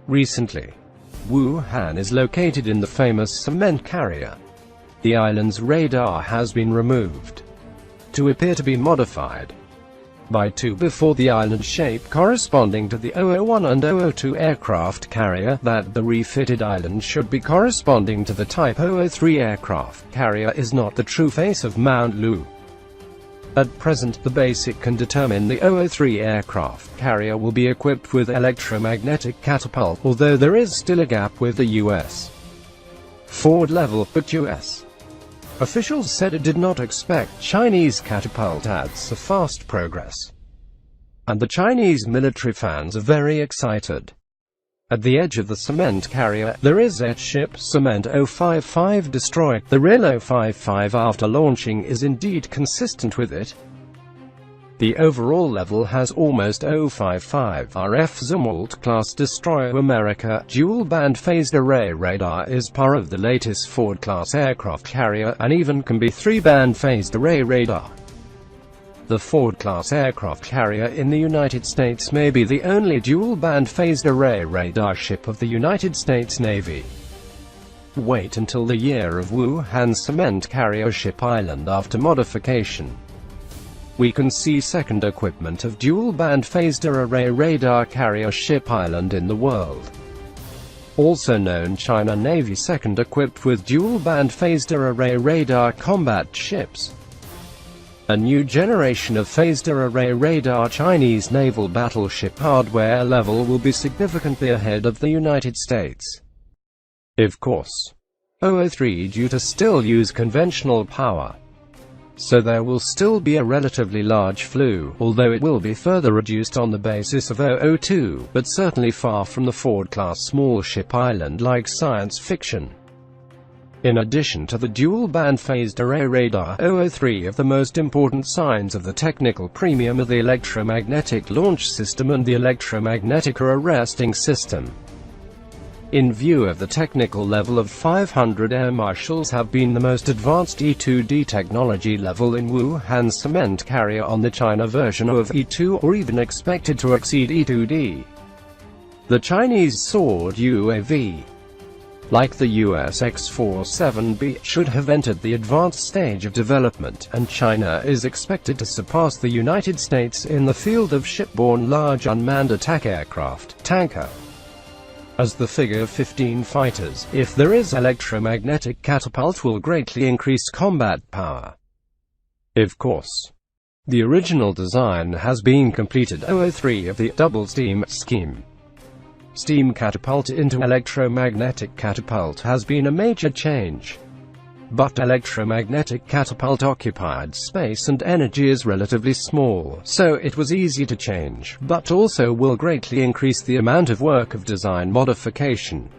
Recently, Wuhan is located in the famous cement carrier. The island's radar has been removed to appear to be modified by two before the island shape corresponding to the 001 and 002 aircraft carrier, that the refitted island should be corresponding to the Type 003 aircraft carrier is not the true face of Mount Lu. At present, the basic can determine the 003 aircraft carrier will be equipped with electromagnetic catapult, although there is still a gap with the U.S. Ford level, but U.S. officials said it did not expect Chinese catapult at so fast progress. And the Chinese military fans are very excited. At the edge of the cement carrier, there is a ship Cement 055 destroyed. The real 055 after launching is indeed consistent with it. The overall level has almost 055 RF Zumwalt class destroyer. America dual-band phased array radar is part of the latest Ford class aircraft carrier, and even can be three-band phased array radar. The Ford class aircraft carrier in the United States may be the only dual-band phased array radar ship of the United States Navy. Wait until the year of Wuhan cement carrier ship island after modification. We can see second equipment of dual-band phased array radar carrier ship island in the world. Also known China Navy second equipped with dual-band phased array radar combat ships. A new generation of phased array radar Chinese naval battleship hardware level will be significantly ahead of the United States. Of course, 003 due to still use conventional power, so there will still be a relatively large flew, although it will be further reduced on the basis of 002, but certainly far from the Ford-class small ship island like science fiction. In addition to the dual-band phased array radar, 003 of the most important signs of the technical premium are the electromagnetic launch system and the electromagnetic arresting system. In view of the technical level of 500 air marshals have been the most advanced E2D technology level in Wuhan cement carrier on the China version of E2, or even expected to exceed E2D. The Chinese Sword UAV, like the US X-47B, should have entered the advanced stage of development, and China is expected to surpass the United States in the field of shipborne large unmanned attack aircraft, tanker. As the Figure 15 fighters, if there is electromagnetic catapult, will greatly increase combat power. Of course, the original design has been completed. 003 of the double steam scheme. Steam catapult into electromagnetic catapult has been a major change. But electromagnetic catapult occupied space and energy is relatively small, so it was easy to change, but also will greatly increase the amount of work of design modification.